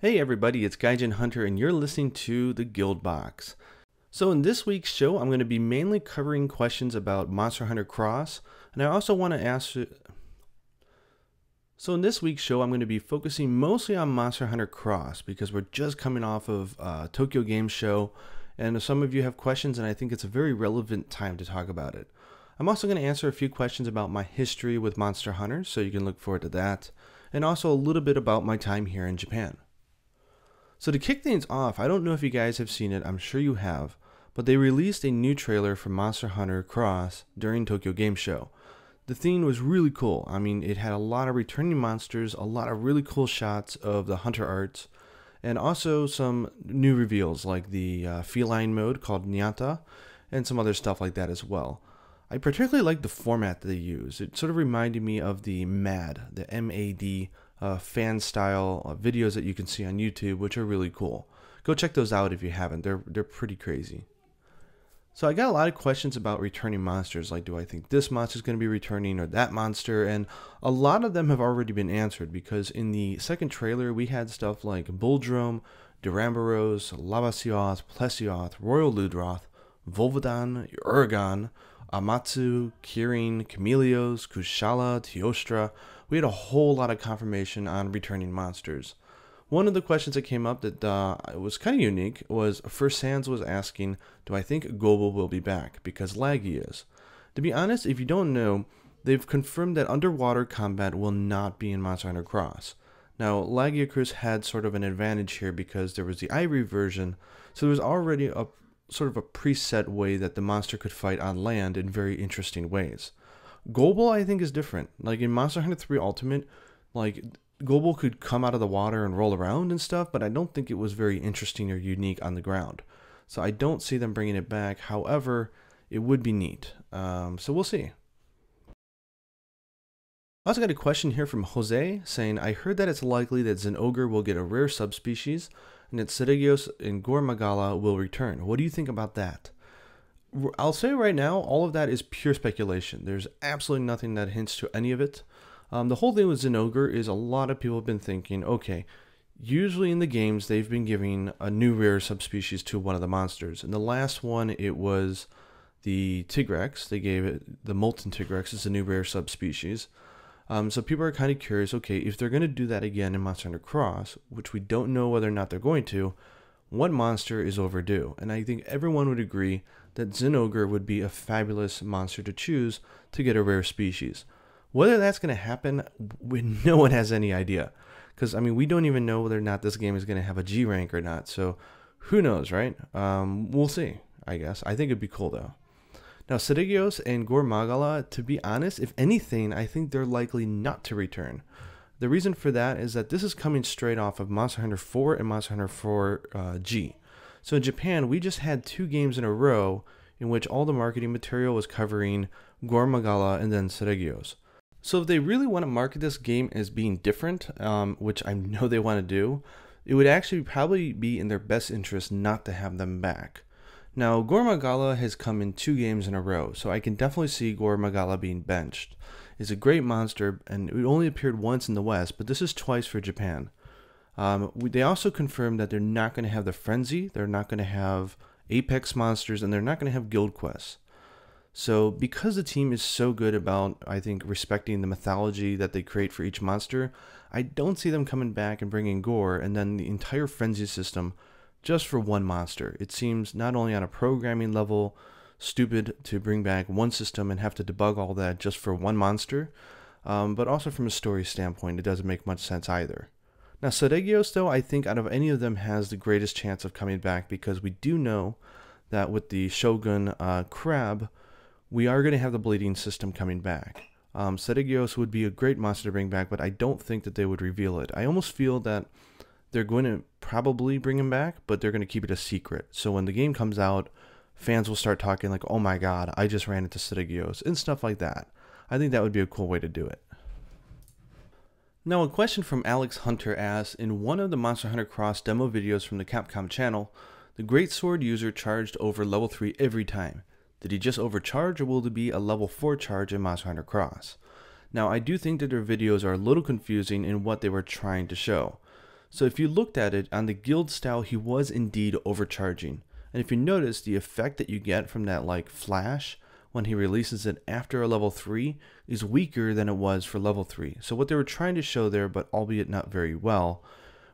Hey everybody, it's Gaijin Hunter and you're listening to the Guild Box. So in this week's show, I'm going to be mainly covering questions about Monster Hunter Cross, and I also want to ask... So in this week's show, I'm going to be focusing mostly on Monster Hunter Cross because we're just coming off of Tokyo Game Show, and some of you have questions and I think it's a very relevant time to talk about it. I'm also going to answer a few questions about my history with Monster Hunter, so you can look forward to that, and also a little bit about my time here in Japan. So to kick things off, I don't know if you guys have seen it, I'm sure you have, but they released a new trailer for Monster Hunter Cross during Tokyo Game Show. The theme was really cool. I mean, it had a lot of returning monsters, a lot of really cool shots of the hunter arts, and also some new reveals like the feline mode called Nyata, and some other stuff like that as well. I particularly like the format that they use. It sort of reminded me of the MAD, the M-A-D, fan style videos that you can see on YouTube, which are really cool. Go check those out if you haven't. They're pretty crazy. So I got a lot of questions about returning monsters, like do I think this monster is going to be returning or that monster, and a lot of them have already been answered because in the second trailer we had stuff like Bulldrome, Duramboros, Lavasioth, Plesioth, Royal Ludroth, Volvadan, Uragan, Amatsu, Kirin, Chameleos, Kushala, Teostra. We had a whole lot of confirmation on returning monsters. One of the questions that came up that was kind of unique was First Sands was asking, do I think Gobel will be back? Because Laggy is. To be honest, if you don't know, they've confirmed that underwater combat will not be in Monster Hunter Cross. Now, Lagiacrus had sort of an advantage here because there was the Ivory version, so there was already a sort of a preset way that the monster could fight on land in very interesting ways. Gobel, I think, is different. Like in Monster Hunter 3 Ultimate, like Gobel could come out of the water and roll around and stuff, but I don't think it was very interesting or unique on the ground. So I don't see them bringing it back. However, it would be neat. So we'll see. I also got a question here from Jose saying, I heard that it's likely that Zinogre will get a rare subspecies and that Seregios and Gore Magala will return. What do you think about that? I'll say right now, all of that is pure speculation. There's absolutely nothing that hints to any of it. The whole thing with Zinogre is a lot of people have been thinking, okay, usually in the games they've been giving a new rare subspecies to one of the monsters. In the last one, it was the Tigrex. They gave it the Molten Tigrex as a new rare subspecies. So people are kind of curious, okay, if they're going to do that again in Monster Hunter Cross, which we don't know whether or not they're going to, what monster is overdue? And I think everyone would agree that Zinogre would be a fabulous monster to choose to get a rare species. Whether that's going to happen, no one has any idea. Because, I mean, we don't even know whether or not this game is going to have a G rank or not. So, who knows, right? We'll see, I guess. I think it'd be cool, though. Now, Seregios and Gore Magala, to be honest, if anything, I think they're likely not to return. The reason for that is that this is coming straight off of Monster Hunter 4 and Monster Hunter 4 G. So in Japan, we just had 2 games in a row in which all the marketing material was covering Gore Magala and then Seregios. So if they really want to market this game as being different, which I know they want to do, it would actually probably be in their best interest not to have them back. Now, Gore Magala has come in 2 games in a row, so I can definitely see Gore Magala being benched. It's a great monster, and it only appeared once in the West, but this is twice for Japan. They also confirmed that they're not going to have the Frenzy, they're not going to have Apex monsters, and they're not going to have guild quests. So because the team is so good about, I think, respecting the mythology that they create for each monster, I don't see them coming back and bringing Gore and then the entire Frenzy system just for one monster. It seems not only on a programming level stupid to bring back one system and have to debug all that just for one monster, but also from a story standpoint, it doesn't make much sense either. Now, Seregios, though, I think out of any of them has the greatest chance of coming back because we do know that with the Shogun Crab, we are going to have the bleeding system coming back. Seregios would be a great monster to bring back, but I don't think that they would reveal it. I almost feel that they're going to probably bring him back, but they're going to keep it a secret. So when the game comes out, fans will start talking like, oh my god, I just ran into Seregios, and stuff like that. I think that would be a cool way to do it. Now, a question from Alex Hunter asks, in one of the Monster Hunter Cross demo videos from the Capcom channel, the Greatsword user charged over level 3 every time. Did he just overcharge, or will there be a level 4 charge in Monster Hunter Cross? Now, I do think that their videos are a little confusing in what they were trying to show. So if you looked at it on the guild style, he was indeed overcharging. And if you notice, the effect that you get from that like flash when he releases it after a level 3 is weaker than it was for level 3. So what they were trying to show there, but albeit not very well,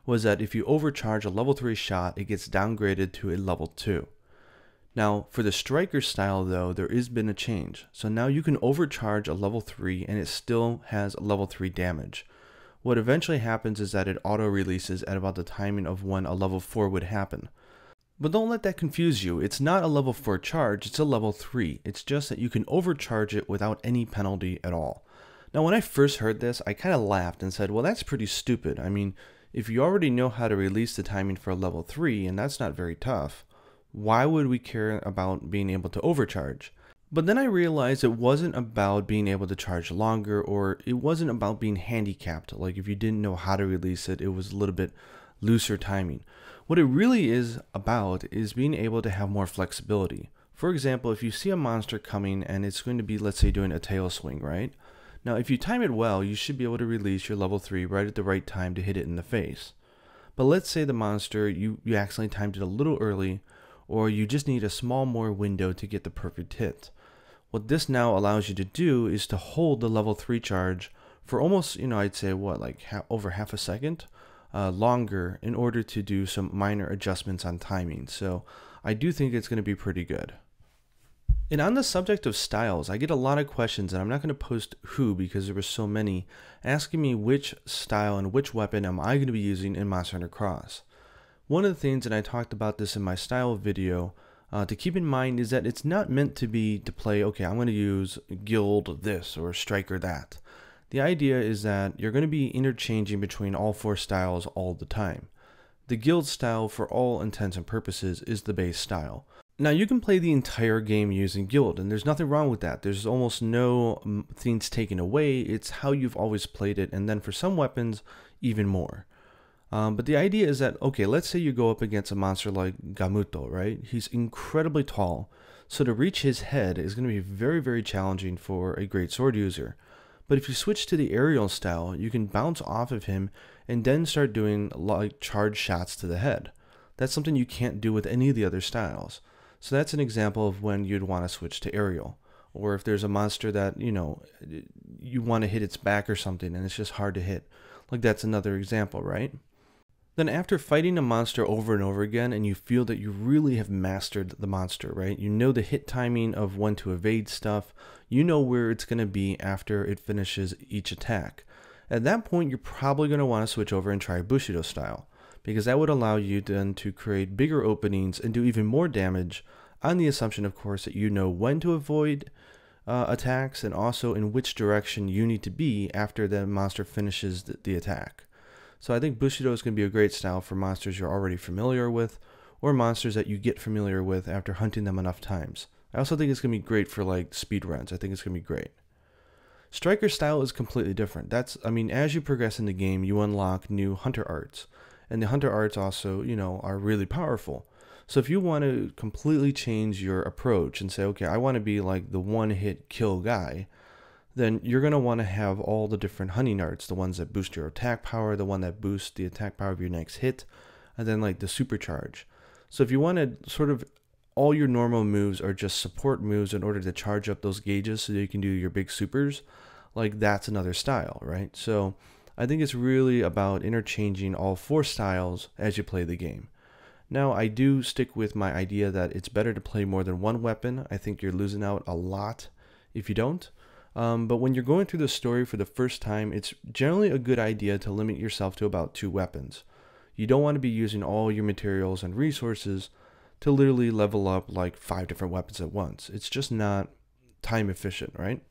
was that if you overcharge a level 3 shot, it gets downgraded to a level 2. Now, for the striker style though, there has been a change. So now you can overcharge a level 3 and it still has a level 3 damage. What eventually happens is that it auto-releases at about the timing of when a level 4 would happen. But don't let that confuse you. It's not a level 4 charge, it's a level 3. It's just that you can overcharge it without any penalty at all. Now when I first heard this, I kind of laughed and said, well, that's pretty stupid. I mean, if you already know how to release the timing for a level 3, and that's not very tough, why would we care about being able to overcharge? But then I realized it wasn't about being able to charge longer, or it wasn't about being handicapped. Like if you didn't know how to release it, it was a little bit looser timing. What it really is about is being able to have more flexibility. For example, if you see a monster coming and it's going to be, let's say, doing a tail swing, right? Now, if you time it well, you should be able to release your level 3 right at the right time to hit it in the face. But let's say the monster, you accidentally timed it a little early, or you just need a small more window to get the perfect hit. What this now allows you to do is to hold the level 3 charge for almost, I'd say what, like over half a second longer in order to do some minor adjustments on timing. So I do think it's going to be pretty good. And on the subject of styles, I get a lot of questions, and I'm not going to post who because there were so many, asking me which style and which weapon am I going to be using in Monster Hunter Cross. One of the things, and I talked about this in my style video, to keep in mind is that it's not meant to be to play, okay, I'm going to use guild this or striker that. The idea is that you're going to be interchanging between all 4 styles all the time. The guild style, for all intents and purposes, is the base style. Now you can play the entire game using guild, and there's nothing wrong with that. There's almost no things taken away. It's how you've always played it, and then for some weapons, even more. But the idea is that, okay, let's say you go up against a monster like Gamuto, right? He's incredibly tall, so to reach his head is going to be very, very challenging for a great sword user. But if you switch to the aerial style, you can bounce off of him and then start doing like charge shots to the head. That's something you can't do with any of the other styles. So that's an example of when you'd want to switch to aerial. Or if there's a monster that, you want to hit its back or something and it's just hard to hit. Like that's another example, right? Then after fighting a monster over and over again and you feel that you really have mastered the monster, right? You know the hit timing of when to evade stuff. You know where it's going to be after it finishes each attack. At that point, you're probably going to want to switch over and try Bushido style, because that would allow you then to create bigger openings and do even more damage, on the assumption, of course, that you know when to avoid attacks and also in which direction you need to be after the monster finishes the attack. So I think Bushido is going to be a great style for monsters you're already familiar with, or monsters that you get familiar with after hunting them enough times. I also think it's going to be great for like speed runs. I think it's going to be great. Striker style is completely different. As you progress in the game, you unlock new hunter arts. And the hunter arts also, are really powerful. So if you want to completely change your approach and say, okay, I want to be like the one-hit kill guy, then you're going to want to have all the different hunting arts, the ones that boost your attack power, the one that boosts the attack power of your next hit, and then like the supercharge. So if you want to sort of, all your normal moves are just support moves in order to charge up those gauges so that you can do your big supers, like that's another style, right? So I think it's really about interchanging all 4 styles as you play the game. Now, I do stick with my idea that it's better to play more than one weapon. I think you're losing out a lot if you don't. But when you're going through the story for the first time, it's generally a good idea to limit yourself to about 2 weapons. You don't want to be using all your materials and resources to literally level up like 5 different weapons at once. It's just not time efficient, right?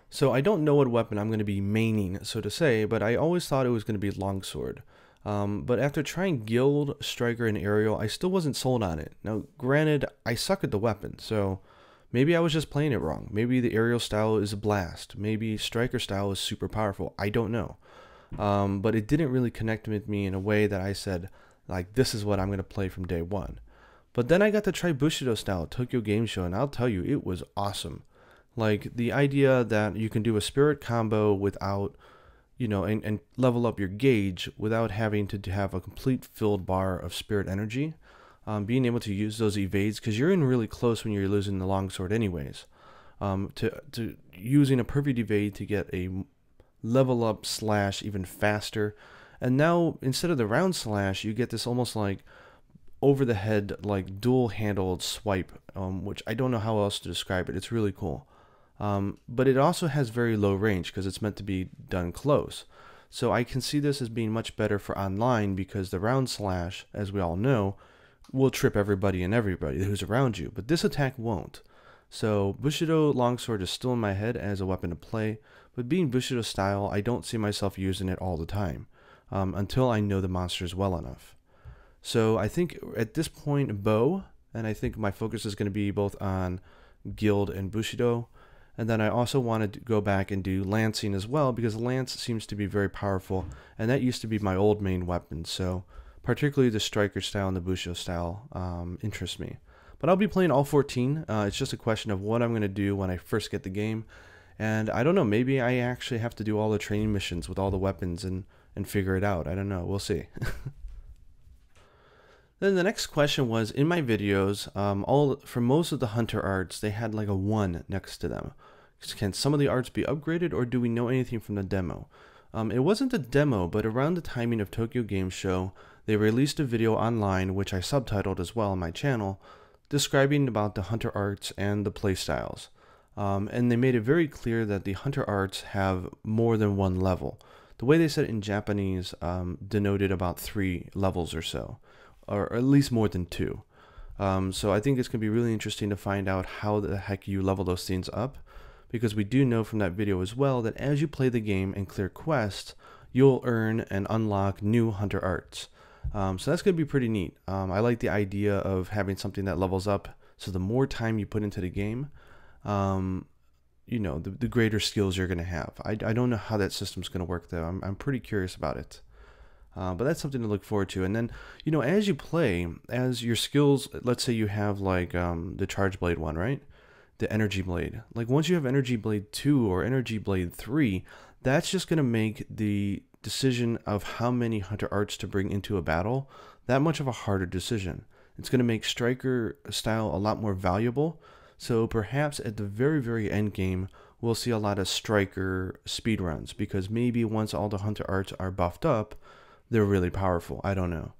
So I don't know what weapon I'm going to be maining, so to say, but I always thought it was going to be longsword. But after trying guild, striker, and aerial, I still wasn't sold on it. Now, granted, I suck at the weapon, so maybe I was just playing it wrong. Maybe the aerial style is a blast. Maybe striker style is super powerful. I don't know. But it didn't really connect with me in a way that I said, like, this is what I'm going to play from day one. But then I got to try Bushido style at Tokyo Game Show, and I'll tell you, it was awesome. Like, the idea that you can do a spirit combo without and level up your gauge without having to have a complete filled bar of spirit energy. Being able to use those evades, because you're in really close when you're losing the longsword anyways. To using a perfect evade to get a level up slash even faster. And now instead of the round slash, you get this almost like over the head, like dual handled swipe, which I don't know how else to describe it. It's really cool. But it also has very low range because it's meant to be done close. So I can see this as being much better for online, because the round slash, as we all know, will trip everybody and everybody who's around you, but this attack won't. So Bushido Longsword is still in my head as a weapon to play, but being Bushido style, I don't see myself using it all the time, until I know the monsters well enough. So I think at this point, bow, and I think my focus is going to be both on guild and Bushido. And then I also wanted to go back and do lancing as well, because lance seems to be very powerful, and that used to be my old main weapon. So particularly the striker style and the Bushido style interest me. But I'll be playing all 14. It's just a question of what I'm going to do when I first get the game. And I don't know, maybe I actually have to do all the training missions with all the weapons and figure it out. I don't know. We'll see. Then the next question was, in my videos, for most of the hunter arts, they had like a 1 next to them. Can some of the arts be upgraded, or do we know anything from the demo? It wasn't a demo, but around the timing of Tokyo Game Show, they released a video online, which I subtitled as well on my channel, describing about the hunter arts and the playstyles. And they made it very clear that the hunter arts have more than 1 level. The way they said it in Japanese denoted about 3 levels or so, or at least more than 2. So I think it's going to be really interesting to find out how the heck you level those things up, because we do know from that video as well that as you play the game and clear quests, you'll earn and unlock new hunter arts. So that's going to be pretty neat. I like the idea of having something that levels up, so the more time you put into the game, the greater skills you're going to have. I don't know how that system's going to work, though. I'm pretty curious about it. But that's something to look forward to. And then, as you play, as your skills, let's say you have like the Charge Blade one, right? The Energy Blade. Like once you have Energy Blade 2 or Energy Blade 3, that's just going to make the decision of how many hunter arts to bring into a battle that much of a harder decision. It's going to make striker style a lot more valuable. So perhaps at the very, very end game, we'll see a lot of striker speedruns, because maybe once all the hunter arts are buffed up, they're really powerful. I don't know.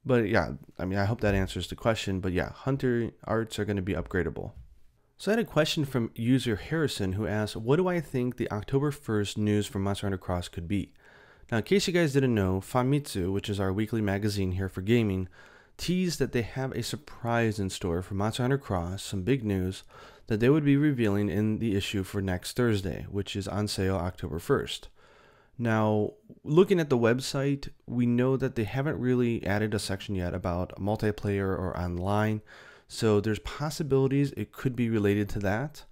But yeah, I hope that answers the question. But yeah, hunter arts are going to be upgradable. So I had a question from user Harrison, who asked, what do I think the October 1st news from Monster Hunter Cross could be? Now, in case you guys didn't know, Famitsu, which is our weekly magazine here for gaming, teased that they have a surprise in store for Monster Hunter Cross, some big news that they would be revealing in the issue for next Thursday, which is on sale October 1st. Now, looking at the website, we know that they haven't really added a section yet about multiplayer or online, so there's possibilities it could be related to that.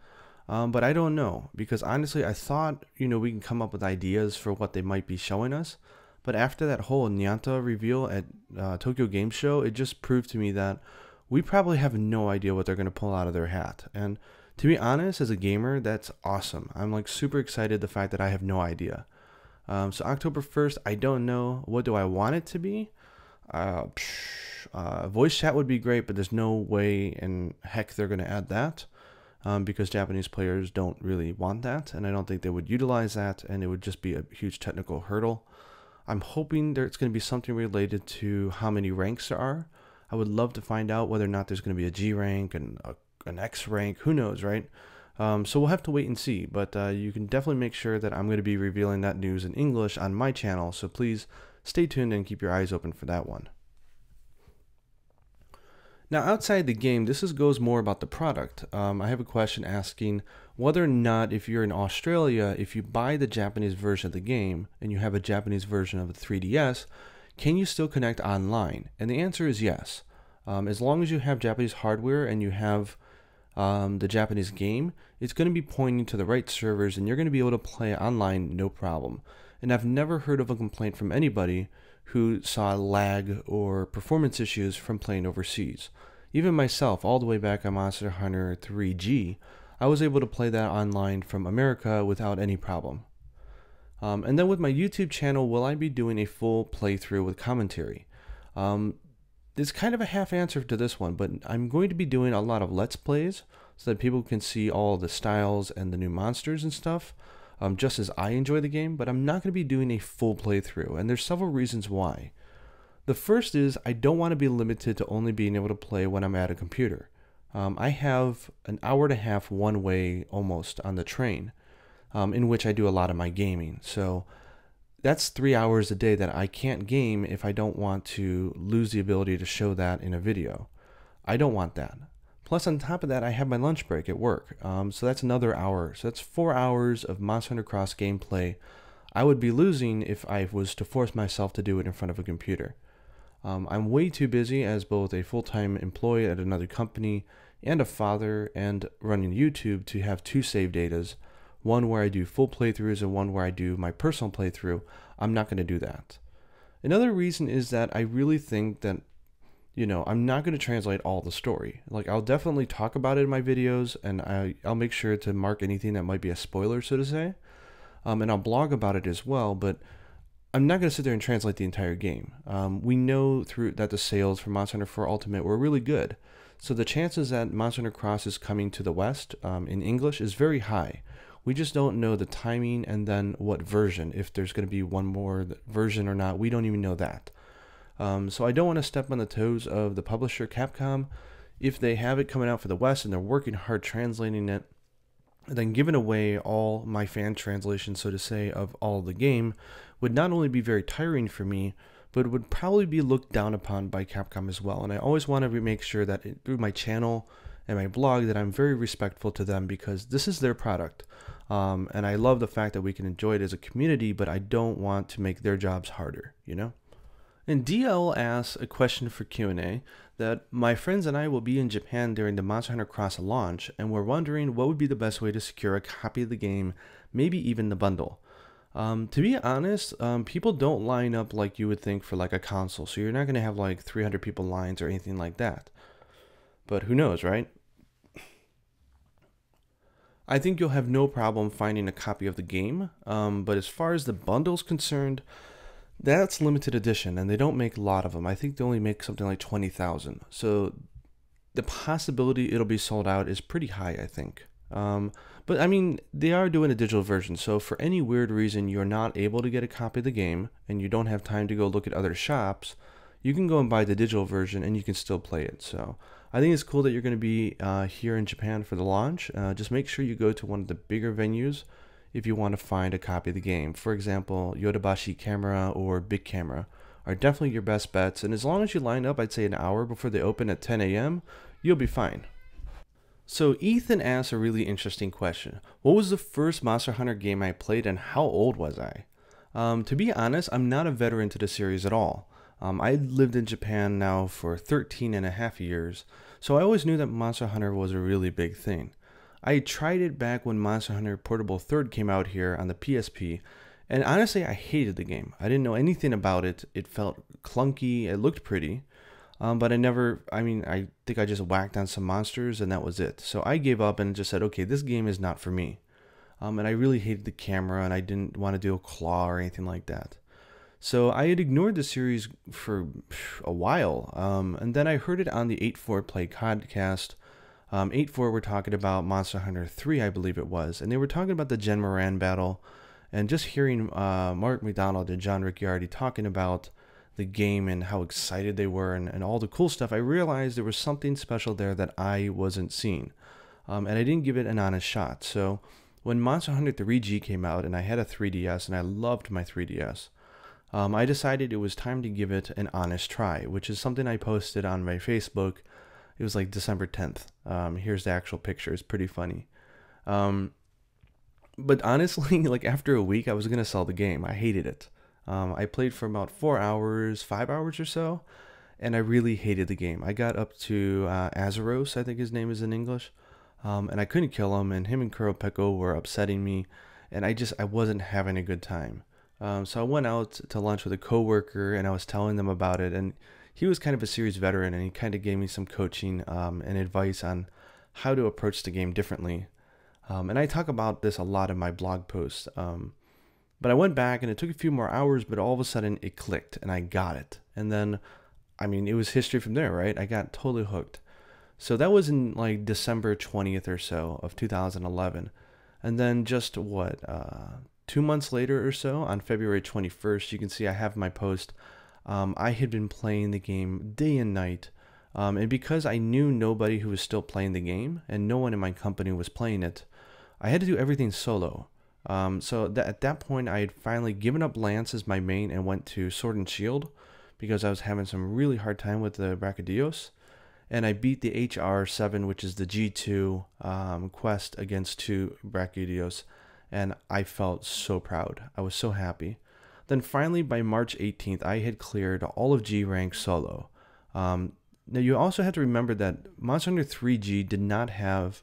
But I don't know, because honestly, I thought, we can come up with ideas for what they might be showing us. But after that whole Nyanta reveal at Tokyo Game Show, it just proved to me that we probably have no idea what they're going to pull out of their hat. And to be honest, as a gamer, that's awesome. I'm like super excited the fact that I have no idea. So October 1st, I don't know. What do I want it to be? Voice chat would be great, but there's no way in heck they're going to add that. Because Japanese players don't really want that, and I don't think they would utilize that, and it would just be a huge technical hurdle. I'm hoping there's going to be something related to how many ranks there are. I would love to find out whether or not there's going to be a G rank and an X rank. Who knows, right? So we'll have to wait and see, but you can definitely make sure that I'm going to be revealing that news in English on my channel, so please stay tuned and keep your eyes open for that one. Now, outside the game, this goes more about the product. I have a question asking whether or not, if you're in Australia, if you buy the Japanese version of the game and you have a Japanese version of the 3DS, can you still connect online? And the answer is yes. As long as you have Japanese hardware and you have the Japanese game, it's going to be pointing to the right servers and you're going to be able to play online no problem. And I've never heard of a complaint from anybody who saw lag or performance issues from playing overseas. Even myself, all the way back on Monster Hunter 3G, I was able to play that online from America without any problem. And then with my YouTube channel, will I be doing a full playthrough with commentary? It's kind of a half answer to this one, but I'm going to be doing a lot of Let's Plays so that people can see all the styles and the new monsters and stuff, just as I enjoy the game, but I'm not going to be doing a full playthrough, and there's several reasons why. The first is I don't want to be limited to only being able to play when I'm at a computer. I have an hour and a half one way almost on the train, in which I do a lot of my gaming. So that's 3 hours a day that I can't game if I don't want to lose the ability to show that in a video. I don't want that. Plus, on top of that, I have my lunch break at work. So that's another hour. So that's 4 hours of Monster Hunter Cross gameplay I would be losing if I was to force myself to do it in front of a computer. I'm way too busy as both a full-time employee at another company and a father and running YouTube to have two save datas, one where I do full playthroughs and one where I do my personal playthrough. I'm not going to do that. Another reason is that I really think that, I'm not going to translate all the story. Like, I'll definitely talk about it in my videos, and I'll make sure to mark anything that might be a spoiler, so to say. And I'll blog about it as well, but I'm not going to sit there and translate the entire game. We know that the sales for Monster Hunter 4 Ultimate were really good, so the chances that Monster Hunter Cross is coming to the West in English is very high. We just don't know the timing and then what version, if there's going to be one more version or not. We don't even know that. So I don't want to step on the toes of the publisher, Capcom. If they have it coming out for the West and they're working hard translating it, then giving away all my fan translation, so to say, of all the game would not only be very tiring for me, but it would probably be looked down upon by Capcom as well. And I always want to make sure that through my channel and my blog that I'm very respectful to them, because this is their product. And I love the fact that we can enjoy it as a community, but I don't want to make their jobs harder, And DL asks a question for Q&A that my friends and I will be in Japan during the Monster Hunter Cross launch, and we're wondering what would be the best way to secure a copy of the game, maybe even the bundle. To be honest, people don't line up like you would think for like a console, so you're not going to have like 300 people lines or anything like that. But who knows, right? I think you'll have no problem finding a copy of the game, but as far as the bundle's concerned, that's limited edition, and they don't make a lot of them. I think they only make something like 20,000. So the possibility it'll be sold out is pretty high, I think. But I mean, they are doing a digital version, so for any weird reason you're not able to get a copy of the game, and you don't have time to go look at other shops, you can go and buy the digital version, and you can still play it. So I think it's cool that you're going to be here in Japan for the launch. Just make sure you go to one of the bigger venues if you want to find a copy of the game. For example, Yodobashi Camera or Big Camera are definitely your best bets, and as long as you line up, I'd say an hour before they open at 10 a.m., you'll be fine. So Ethan asks a really interesting question. What was the first Monster Hunter game I played, and how old was I? To be honest, I'm not a veteran to the series at all. I lived in Japan now for 13 and a half years, so I always knew that Monster Hunter was a really big thing. I tried it back when Monster Hunter Portable 3rd came out here on the PSP, and honestly I hated the game. I didn't know anything about it. It felt clunky, it looked pretty, but I think I just whacked on some monsters and that was it. So I gave up and just said, okay, this game is not for me. And I really hated the camera, and I didn't want to do a claw or anything like that. So I had ignored the series for a while, and then I heard it on the 8-4 Play podcast. 8-4 were talking about Monster Hunter 3, I believe it was, and they were talking about the Jen Moran battle, and just hearing Mark McDonald and John Ricciardi talking about the game and how excited they were and all the cool stuff, I realized there was something special there that I wasn't seeing, and I didn't give it an honest shot. So when Monster Hunter 3G came out, and I had a 3DS, and I loved my 3DS, I decided it was time to give it an honest try, which is something I posted on my Facebook. It was like December 10th. Here's the actual picture. It's pretty funny. But honestly, like after a week, I was going to sell the game. I hated it. I played for about 5 hours or so, and I really hated the game. I got up to Azeros, I think his name is in English, and I couldn't kill him, and him and Kuropeko were upsetting me, and I wasn't having a good time. So I went out to lunch with a coworker, and I was telling them about it, and he was kind of a series veteran, and he kind of gave me some coaching and advice on how to approach the game differently. And I talk about this a lot in my blog posts. But I went back and it took a few more hours, but all of a sudden it clicked and I got it. And then, I mean, it was history from there, right? I got totally hooked. So that was in like December 20th or so of 2011. And then just 2 months later or so, on February 21st, you can see I have my post. I had been playing the game day and night. And because I knew nobody who was still playing the game and no one in my company was playing it, I had to do everything solo. At that point, I had finally given up Lance as my main and went to Sword and Shield because I was having some really hard time with the Brachydios. And I beat the HR7, which is the G2 quest against 2 Brachydios. And I felt so proud. I was so happy. Then finally, by March 18th, I had cleared all of G rank solo. Now, you also have to remember that Monster Hunter 3G did not have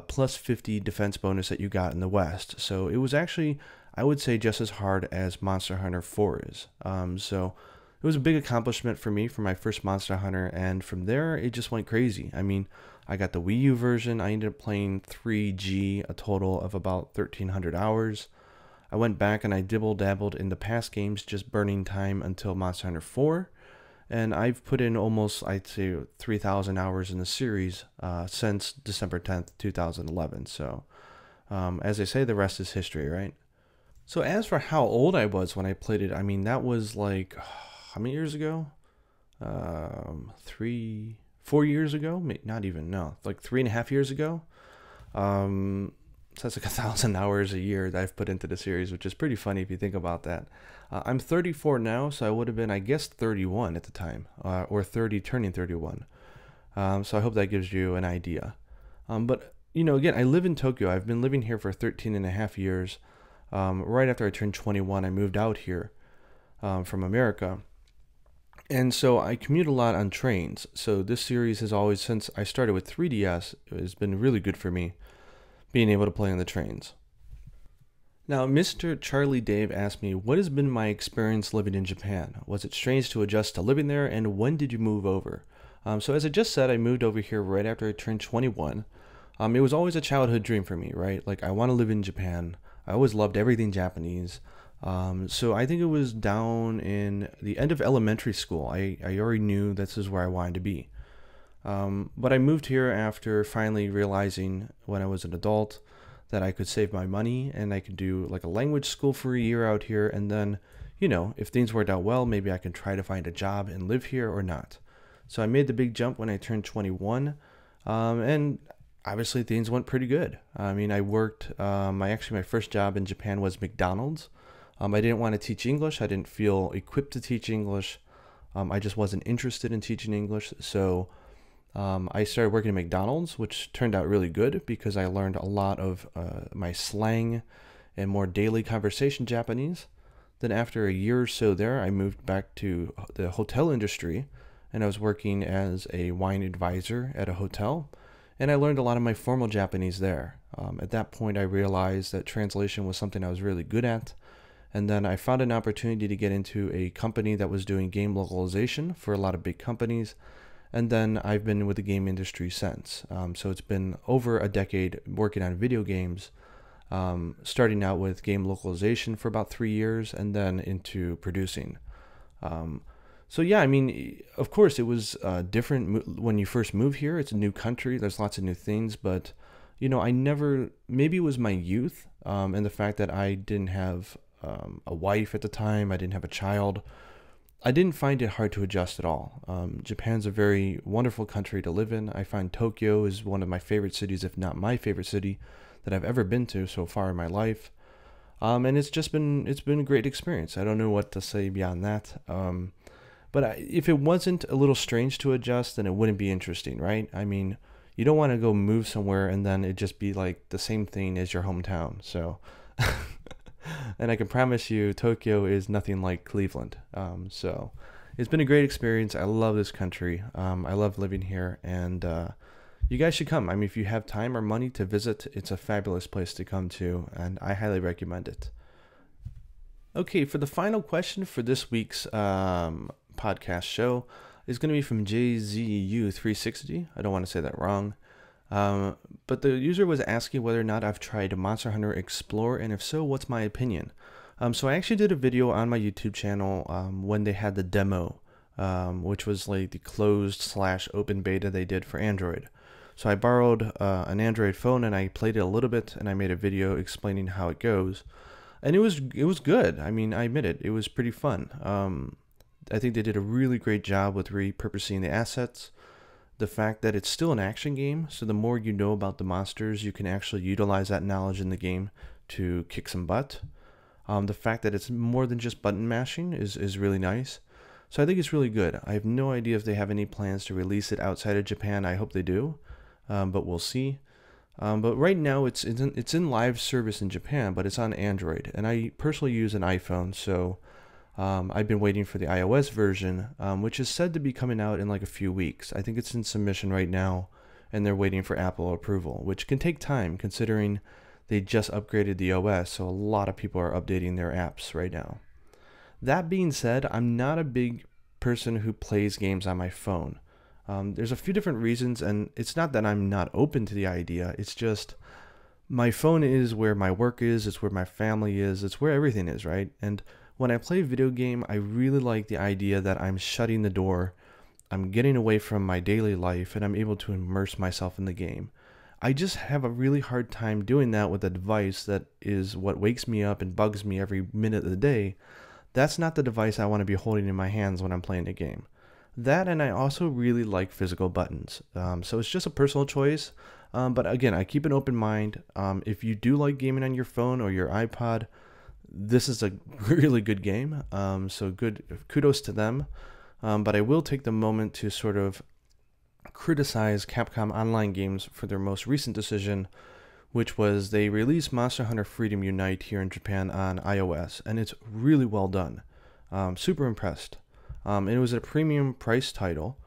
plus 50 defense bonus that you got in the West. So it was actually, I would say, just as hard as Monster Hunter 4 is. So it was a big accomplishment for me for my first Monster Hunter, and from there it just went crazy. I mean, I got the Wii U version. I ended up playing 3G a total of about 1,300 hours. I went back and I dibble-dabbled in the past games, just burning time until Monster Hunter 4. And I've put in almost, I'd say, 3,000 hours in the series since December 10th, 2011. So, as I say, the rest is history, right? So as for how old I was when I played it, I mean, that was like... how many years ago? 4 years ago? Not even, no. Like 3.5 years ago. So that's like 1,000 hours a year that I've put into the series, which is pretty funny if you think about that. I'm 34 now, so I would have been, I guess, 31 at the time. Or 30, turning 31. So I hope that gives you an idea. But, you know, again, I live in Tokyo. I've been living here for 13.5 years. Right after I turned 21, I moved out here from America. And so I commute a lot on trains. So this series has always, since I started with 3DS, has been really good for me, being able to play on the trains. Now, Mr. Charlie Dave asked me, what has been my experience living in Japan? Was it strange to adjust to living there, and when did you move over? So as I just said, I moved over here right after I turned 21. It was always a childhood dream for me, right? Like, I want to live in Japan. I always loved everything Japanese. So I think it was down in the end of elementary school. I already knew this is where I wanted to be. But I moved here after finally realizing when I was an adult that I could save my money and I could do like a language school for a year out here. And then, you know, if things worked out well, maybe I can try to find a job and live here or not. So I made the big jump when I turned 21. And obviously things went pretty good. I mean, I worked, my first job in Japan was McDonald's. I didn't want to teach English. I didn't feel equipped to teach English. I just wasn't interested in teaching English. So I started working at McDonald's, which turned out really good because I learned a lot of my slang and more daily conversation Japanese. Then after a year or so there, I moved back to the hotel industry, and I was working as a wine advisor at a hotel. And I learned a lot of my formal Japanese there. At that point, I realized that translation was something I was really good at. And then I found an opportunity to get into a company that was doing game localization for a lot of big companies. And then I've been with the game industry since. So it's been over a decade working on video games, starting out with game localization for about 3 years and then into producing. So yeah, I mean, of course it was different when you first move here. It's a new country. There's lots of new things, but you know, maybe it was my youth and the fact that I didn't have a wife at the time. I didn't have a child. I didn't find it hard to adjust at all. Japan's a very wonderful country to live in. I find Tokyo is one of my favorite cities, if not my favorite city that I've ever been to so far in my life. And it's been a great experience. I don't know what to say beyond that. But if it wasn't a little strange to adjust, then it wouldn't be interesting, right? I mean, you don't want to go move somewhere and then it just be like the same thing as your hometown. So, and I can promise you, Tokyo is nothing like Cleveland. So it's been a great experience. I love this country. I love living here, and you guys should come. I mean, if you have time or money to visit, it's a fabulous place to come to, and I highly recommend it. Okay, for the final question for this week's podcast show is going to be from JZU360. I don't want to say that wrong. Um, but the user was asking whether or not I've tried Monster Hunter Explore, and if so, what's my opinion? So I actually did a video on my YouTube channel when they had the demo, which was like the closed/open beta they did for Android. So I borrowed an Android phone and I played it a little bit, and I made a video explaining how it goes, and it was good. I mean, I admit it was pretty fun. I think they did a really great job with repurposing the assets. The fact that it's still an action game, so the more you know about the monsters, you can actually utilize that knowledge in the game to kick some butt. The fact that it's more than just button mashing is really nice. So I think it's really good. I have no idea if they have any plans to release it outside of Japan. I hope they do, but we'll see. But right now it's in live service in Japan, but it's on Android, and I personally use an iPhone, so I've been waiting for the iOS version, which is said to be coming out in like a few weeks. I think it's in submission right now, and they're waiting for Apple approval, which can take time considering they just upgraded the OS, so a lot of people are updating their apps right now. That being said, I'm not a big person who plays games on my phone. There's a few different reasons, and it's not that I'm not open to the idea, it's just my phone is where my work is, it's where my family is, it's where everything is, right? And when I play a video game, I really like the idea that I'm shutting the door, I'm getting away from my daily life, and I'm able to immerse myself in the game. I just have a really hard time doing that with a device that is what wakes me up and bugs me every minute of the day. That's not the device I want to be holding in my hands when I'm playing a game. That, and I also really like physical buttons. So it's just a personal choice. But again, I keep an open mind. If you do like gaming on your phone or your iPod, this is a really good game. So good, kudos to them. But I will take the moment to sort of criticize Capcom Online Games for their most recent decision, which was they released Monster Hunter Freedom Unite here in Japan on iOS, and it's really well done. Super impressed. And it was a premium price title,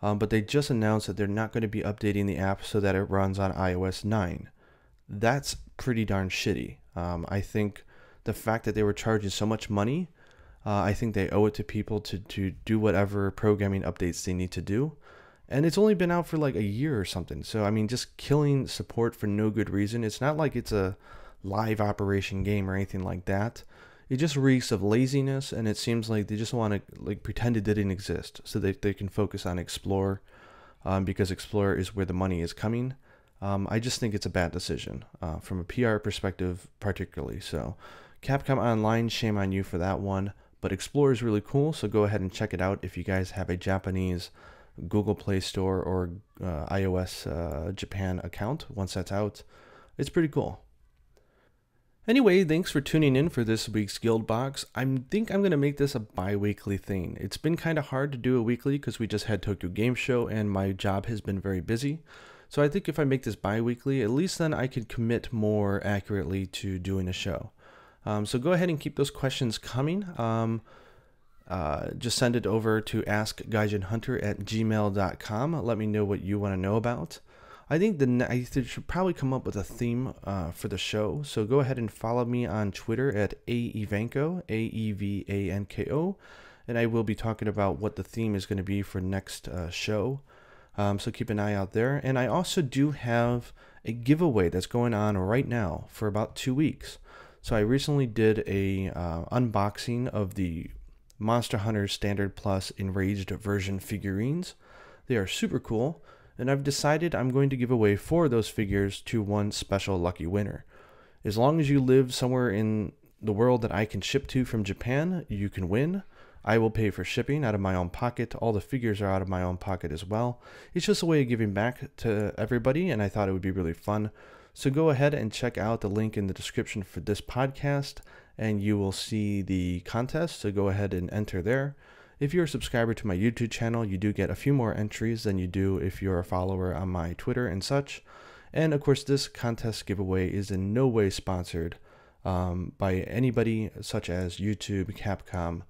but they just announced that they're not going to be updating the app so that it runs on iOS 9. That's pretty darn shitty. I think the fact that they were charging so much money, I think they owe it to people to do whatever programming updates they need to do. And it's only been out for like a year or something. So, I mean, just killing support for no good reason. It's not like it's a live operation game or anything like that. It just reeks of laziness, and it seems like they just want to like pretend it didn't exist so that they can focus on Explore, because Explore is where the money is coming. I just think it's a bad decision from a PR perspective particularly. So Capcom Online, shame on you for that one. But Explore is really cool, so go ahead and check it out if you guys have a Japanese Google Play Store or iOS Japan account. Once that's out, it's pretty cool. Anyway, thanks for tuning in for this week's Guild Box. I think I'm going to make this a bi-weekly thing. It's been kind of hard to do a weekly because we just had Tokyo Game Show and my job has been very busy. So I think if I make this bi-weekly, at least then I could commit more accurately to doing a show. So go ahead and keep those questions coming. Just send it over to askgaijinhunter@gmail.com. Let me know what you want to know about. I think I should probably come up with a theme for the show. So go ahead and follow me on Twitter at @aevanko, AEVANKO, and I will be talking about what the theme is going to be for next show. So keep an eye out there. And I also do have a giveaway that's going on right now for about 2 weeks. So I recently did a unboxing of the Monster Hunter Standard Plus Enraged version figurines. They are super cool, and I've decided I'm going to give away 4 of those figures to one special lucky winner. As long as you live somewhere in the world that I can ship to from Japan, you can win. I will pay for shipping out of my own pocket. All the figures are out of my own pocket as well. It's just a way of giving back to everybody, and I thought it would be really fun. So go ahead and check out the link in the description for this podcast, and you will see the contest, so go ahead and enter there. If you're a subscriber to my YouTube channel, you do get a few more entries than you do if you're a follower on my Twitter and such. And of course, this contest giveaway is in no way sponsored by anybody such as YouTube, Capcom,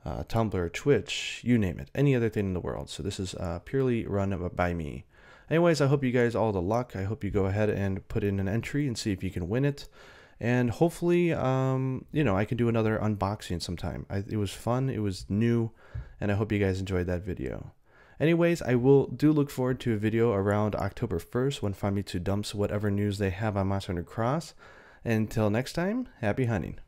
Tumblr, Twitch, you name it, any other thing in the world. So this is purely run by me. Anyways, I hope you guys all the luck. I hope you go ahead and put in an entry and see if you can win it. And hopefully, I can do another unboxing sometime. It was fun, it was new, and I hope you guys enjoyed that video. Anyways, I will do look forward to a video around October 1st when Famitsu dumps whatever news they have on Monster Hunter Cross. And until next time, happy hunting.